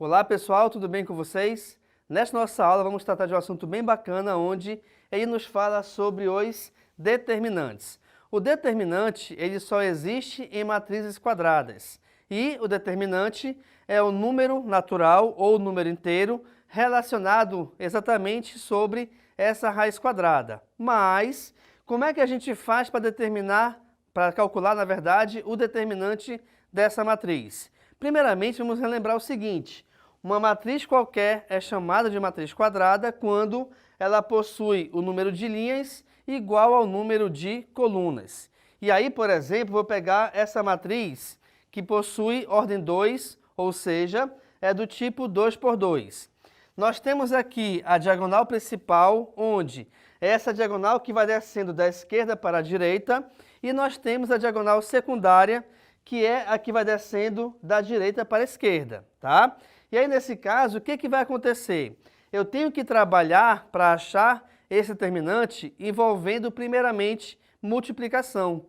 Olá pessoal, tudo bem com vocês? Nesta nossa aula vamos tratar de um assunto bem bacana onde ele nos fala sobre os determinantes. O determinante ele só existe em matrizes quadradas e o determinante é o número natural ou número inteiro relacionado exatamente sobre essa raiz quadrada. Mas como é que a gente faz para determinar, para calcular na verdade o determinante dessa matriz? Primeiramente vamos relembrar o seguinte: uma matriz qualquer é chamada de matriz quadrada quando ela possui o número de linhas igual ao número de colunas. E aí, por exemplo, vou pegar essa matriz que possui ordem 2, ou seja, é do tipo 2 por 2. Nós temos aqui a diagonal principal, onde é essa diagonal que vai descendo da esquerda para a direita, e nós temos a diagonal secundária, que é a que vai descendo da direita para a esquerda, tá? E aí, nesse caso, o que vai acontecer? Eu tenho que trabalhar para achar esse determinante envolvendo, primeiramente, multiplicação.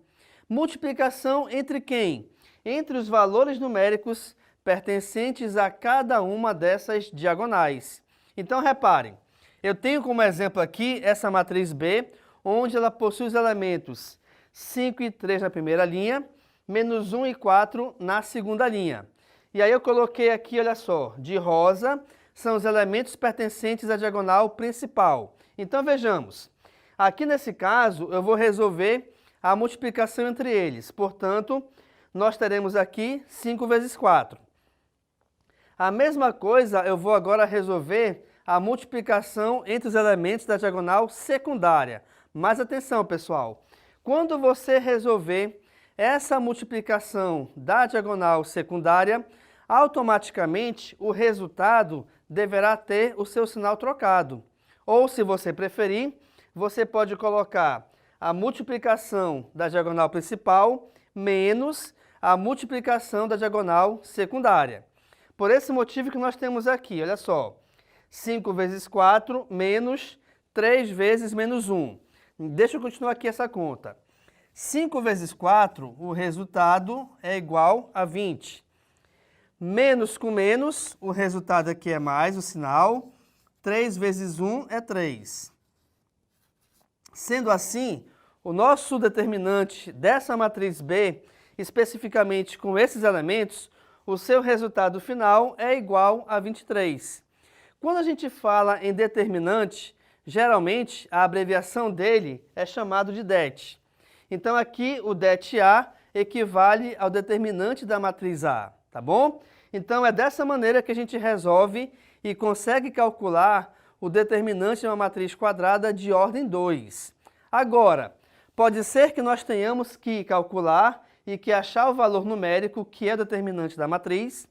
Multiplicação entre quem? Entre os valores numéricos pertencentes a cada uma dessas diagonais. Então, reparem, eu tenho como exemplo aqui essa matriz B, onde ela possui os elementos 5 e 3 na primeira linha, menos 1 e 4 na segunda linha. E aí eu coloquei aqui, olha só, de rosa são os elementos pertencentes à diagonal principal. Então vejamos, aqui nesse caso eu vou resolver a multiplicação entre eles. Portanto, nós teremos aqui 5 vezes 4. A mesma coisa eu vou agora resolver a multiplicação entre os elementos da diagonal secundária. Mas atenção, pessoal, quando você resolver essa multiplicação da diagonal secundária, automaticamente o resultado deverá ter o seu sinal trocado. Ou, se você preferir, você pode colocar a multiplicação da diagonal principal menos a multiplicação da diagonal secundária. Por esse motivo que nós temos aqui, olha só, 5 vezes 4 menos 3 vezes menos 1. Deixa eu continuar aqui essa conta. 5 vezes 4, o resultado é igual a 20. Menos com menos, o resultado aqui é mais, o sinal. 3 vezes 1 é 3. Sendo assim, o nosso determinante dessa matriz B, especificamente com esses elementos, o seu resultado final é igual a 23. Quando a gente fala em determinante, geralmente a abreviação dele é chamado de det. Então aqui o det-A equivale ao determinante da matriz A, tá bom? Então é dessa maneira que a gente resolve e consegue calcular o determinante de uma matriz quadrada de ordem 2. Agora, pode ser que nós tenhamos que calcular e que achar o valor numérico, que é o determinante da matriz,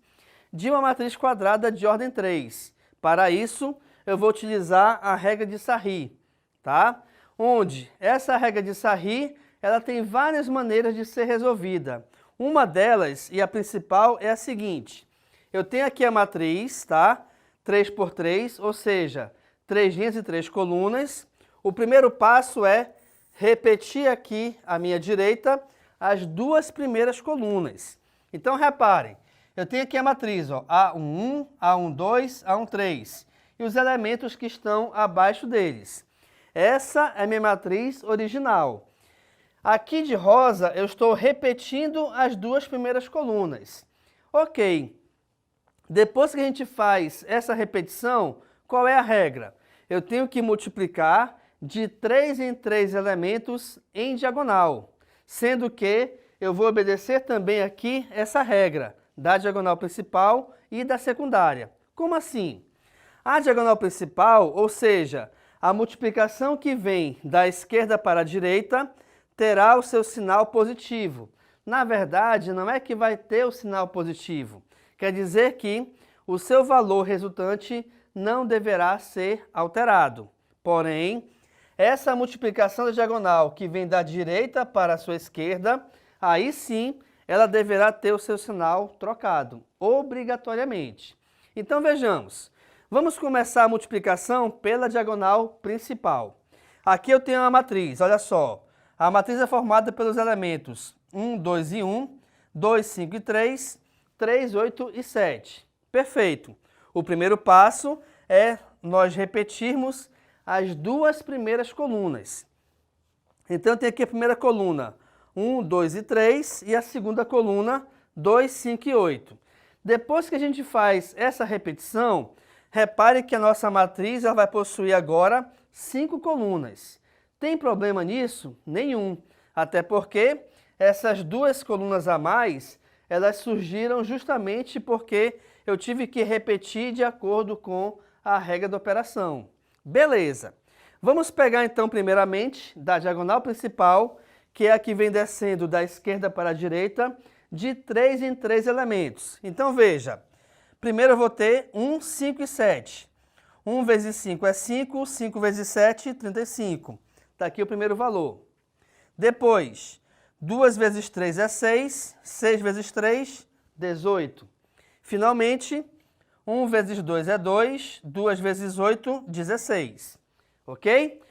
de uma matriz quadrada de ordem 3. Para isso, eu vou utilizar a regra de Sarry, tá? Onde essa regra de Sarry, ela tem várias maneiras de ser resolvida. Uma delas, e a principal, é a seguinte: eu tenho aqui a matriz, tá? 3 por 3, ou seja, 3 linhas e 3 colunas. O primeiro passo é repetir aqui à minha direita as duas primeiras colunas. Então, reparem, eu tenho aqui a matriz, ó, A11, A12, A13, e os elementos que estão abaixo deles. Essa é a minha matriz original. Aqui de rosa, eu estou repetindo as duas primeiras colunas. Ok. Depois que a gente faz essa repetição, qual é a regra? Eu tenho que multiplicar de 3 em 3 elementos em diagonal, sendo que eu vou obedecer também aqui essa regra da diagonal principal e da secundária. Como assim? A diagonal principal, ou seja, a multiplicação que vem da esquerda para a direita, terá o seu sinal positivo. Na verdade, não é que vai ter o sinal positivo. Quer dizer que o seu valor resultante não deverá ser alterado. Porém, essa multiplicação da diagonal que vem da direita para a sua esquerda, aí sim, ela deverá ter o seu sinal trocado, obrigatoriamente. Então vejamos, vamos começar a multiplicação pela diagonal principal. Aqui eu tenho uma matriz, olha só. A matriz é formada pelos elementos 1, 2 e 1, 2, 5 e 3, 3, 8 e 7. Perfeito. O primeiro passo é nós repetirmos as duas primeiras colunas. Então, eu tenho aqui a primeira coluna, 1, 2 e 3, e a segunda coluna, 2, 5 e 8. Depois que a gente faz essa repetição, repare que a nossa matriz ela vai possuir agora 5 colunas. Tem problema nisso? Nenhum. Até porque essas duas colunas a mais, elas surgiram justamente porque eu tive que repetir de acordo com a regra da operação. Beleza. Vamos pegar então primeiramente da diagonal principal, que é a que vem descendo da esquerda para a direita, de 3 em 3 elementos. Então veja, primeiro eu vou ter 1, 5 e 7. 1 vezes 5 é 5, 5 vezes 7, 35. Está aqui o primeiro valor. Depois, 2 vezes 3 é 6, 6 vezes 3, 18. Finalmente, 1 vezes 2 é 2, 2 vezes 8, 16. Ok?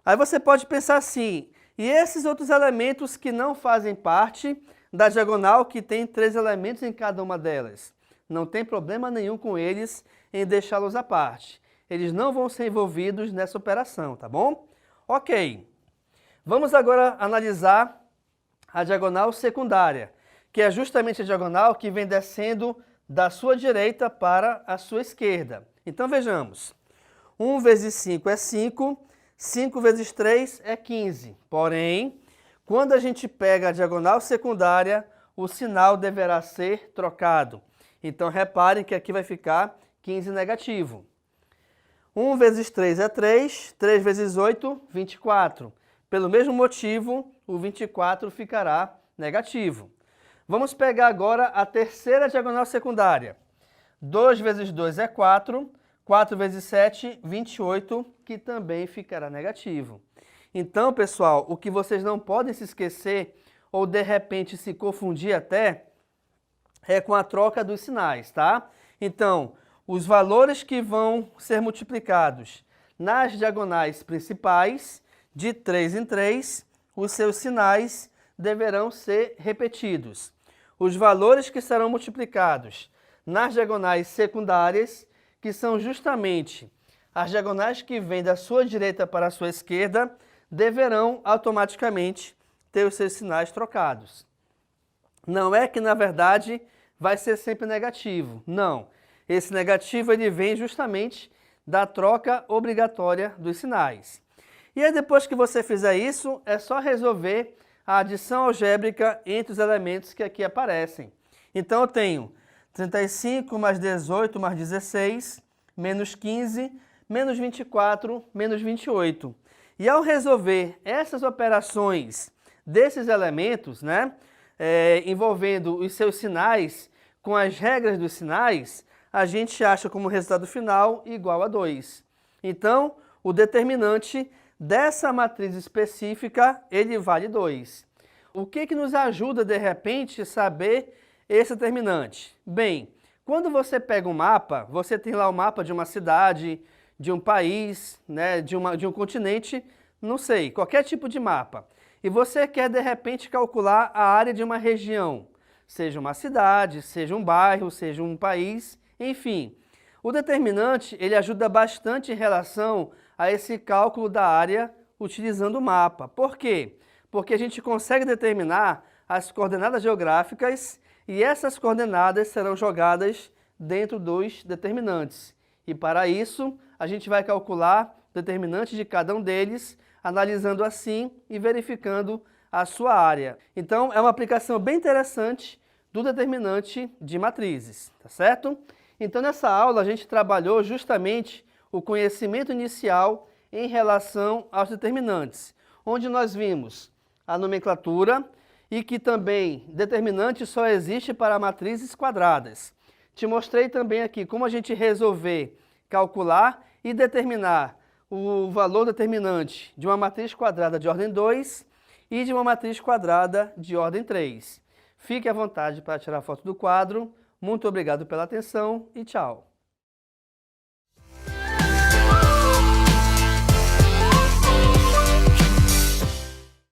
Aí você pode pensar assim, e esses outros elementos que não fazem parte da diagonal, que tem 3 elementos em cada uma delas? Não tem problema nenhum com eles em deixá-los à parte. Eles não vão ser envolvidos nessa operação, tá bom? Ok. Vamos agora analisar a diagonal secundária, que é justamente a diagonal que vem descendo da sua direita para a sua esquerda. Então vejamos, 1 vezes 5 é 5, 5 vezes 3 é 15. Porém, quando a gente pega a diagonal secundária, o sinal deverá ser trocado. Então reparem que aqui vai ficar 15 negativo. 1 vezes 3 é 3, 3 vezes 8, 24. Pelo mesmo motivo, o 24 ficará negativo. Vamos pegar agora a terceira diagonal secundária. 2 vezes 2 é 4, 4 vezes 7, 28, que também ficará negativo. Então, pessoal, o que vocês não podem se esquecer, ou de repente se confundir até, é com a troca dos sinais, tá? Então, os valores que vão ser multiplicados nas diagonais principais, de 3 em 3, os seus sinais deverão ser repetidos. Os valores que serão multiplicados nas diagonais secundárias, que são justamente as diagonais que vêm da sua direita para a sua esquerda, deverão automaticamente ter os seus sinais trocados. Não é que, na verdade, vai ser sempre negativo. Não. Esse negativo ele vem justamente da troca obrigatória dos sinais. E aí, depois que você fizer isso, é só resolver a adição algébrica entre os elementos que aqui aparecem. Então, eu tenho 35 mais 18 mais 16, menos 15, menos 24, menos 28. E ao resolver essas operações desses elementos, né, envolvendo os seus sinais com as regras dos sinais, a gente acha como resultado final igual a 2. Então, o determinante dessa matriz específica, ele vale 2. O que nos ajuda, de repente, a saber esse determinante? Bem, quando você pega um mapa, você tem lá o mapa de uma cidade, de um país, né, de um continente, não sei, qualquer tipo de mapa. E você quer, de repente, calcular a área de uma região, seja uma cidade, seja um bairro, seja um país, enfim. O determinante, ele ajuda bastante em relação a esse cálculo da área utilizando o mapa. Por quê? Porque a gente consegue determinar as coordenadas geográficas e essas coordenadas serão jogadas dentro dos determinantes. E para isso, a gente vai calcular o determinante de cada um deles, analisando assim e verificando a sua área. Então, é uma aplicação bem interessante do determinante de matrizes, tá certo? Então, nessa aula, a gente trabalhou justamente o conhecimento inicial em relação aos determinantes, onde nós vimos a nomenclatura e que também determinante só existe para matrizes quadradas. Te mostrei também aqui como a gente resolver calcular e determinar o valor determinante de uma matriz quadrada de ordem 2 e de uma matriz quadrada de ordem 3. Fique à vontade para tirar foto do quadro. Muito obrigado pela atenção e tchau!